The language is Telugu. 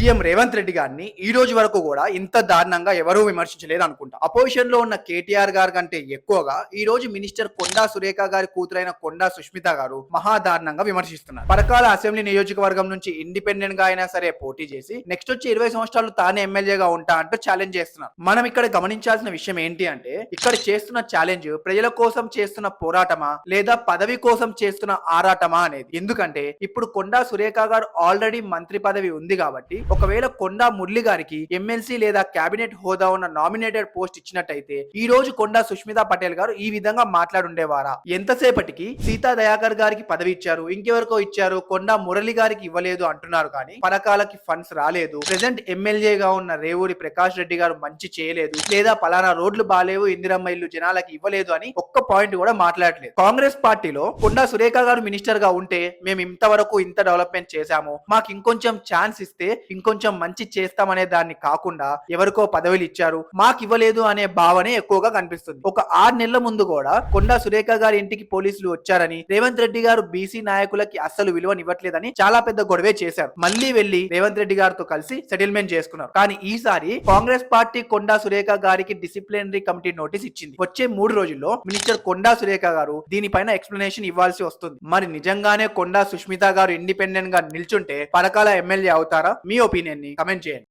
సీఎం రేవంత్ రెడ్డి గారిని ఈ రోజు వరకు కూడా ఇంత దారుణంగా ఎవరూ విమర్శించలేదు అనుకుంటా. అపోజిషన్ లో ఉన్న కేటీఆర్ గారి కంటే ఎక్కువగా ఈ రోజు మినిస్టర్ కొండా సురేఖ గారి కూతురైన కొండా సుష్మిత గారు మహా దారుణంగా విమర్శిస్తున్నారు. పరకాల అసెంబ్లీ నియోజకవర్గం నుంచి ఇండిపెండెంట్ గా అయినా సరే పోటీ చేసి నెక్స్ట్ వచ్చి 20 సంవత్సరాలు తానే ఎమ్మెల్యేగా ఉంటా అంటూ ఛాలెంజ్ చేస్తున్నారు. మనం ఇక్కడ గమనించాల్సిన విషయం ఏంటి అంటే ఇక్కడ చేస్తున్న ఛాలెంజ్ ప్రజల కోసం చేస్తున్న పోరాటమా లేదా పదవి కోసం చేస్తున్న ఆరాటమా అనేది. ఎందుకంటే ఇప్పుడు కొండా సురేఖ గారు ఆల్రెడీ మంత్రి పదవి ఉంది కాబట్టి ఒకవేళ కొండా మురళి గారికి ఎమ్మెల్సీ లేదా కేబినెట్ హోదా ఉన్న నామినేటెడ్ పోస్ట్ ఇచ్చినట్టయితే ఈ రోజు కొండా సుష్మితా పటేల్ గారు ఈ విధంగా మాట్లాడుండేవారా? ఎంతసేపటికి సీతా దయాకర్ గారికి పదవి ఇచ్చారు, ఇంకెవరికో ఇచ్చారు, కొండా మురళి గారికి ఇవ్వలేదు అంటున్నారు కానీ పరకాలకి ఫండ్స్ రాలేదు, ప్రెసెంట్ ఎమ్మెల్యేగా ఉన్న రేవూరి ప్రకాష్ రెడ్డి గారు మంచి చేయలేదు, లేదా పలానా రోడ్లు బాలేవు, ఇందిరమ్మ ఇల్లు జనాలకి ఇవ్వలేదు అని ఒక్క పాయింట్ కూడా మాట్లాడలేదు. కాంగ్రెస్ పార్టీలో కొండా సురేఖ గారు మినిస్టర్ గా ఉంటే మేము ఇంతవరకు ఇంత డెవలప్మెంట్ చేశాము, మాకు ఇంకొంచెం ఛాన్స్ ఇస్తే ఇంకొంచెం మంచి చేస్తామనే దాన్ని కాకుండా ఎవరికో పదవులు ఇచ్చారు మాకు ఇవ్వలేదు అనే భావనే ఎక్కువగా కనిపిస్తుంది. ఒక 6 నెలల ముందు కూడా కొండా సురేఖ గారి ఇంటికి పోలీసులు వచ్చారని, రేవంత్ రెడ్డి గారు బీసీ నాయకులకి అస్సలు విలువనివ్వట్లేదని చాలా పెద్ద గొడవే చేశారు. మళ్ళీ వెళ్లి రేవంత్ రెడ్డి గారితో కలిసి సెటిల్మెంట్ చేసుకున్నారు. కానీ ఈసారి కాంగ్రెస్ పార్టీ కొండా సురేఖ గారికి డిసిప్లినరీ కమిటీ నోటీస్ ఇచ్చింది. వచ్చే 3 రోజుల్లో మినిస్టర్ కొండా సురేఖ గారు దీనిపైన ఎక్స్ప్లెనేషన్ ఇవ్వాల్సి వస్తుంది. మరి నిజంగానే కొండా సుష్మిత గారు ఇండిపెండెంట్ గా నిల్చుంటే పరకాల ఎమ్మెల్యే అవుతారా? మీ ఒపీనియన్ ని కమెంట్ చేయండి.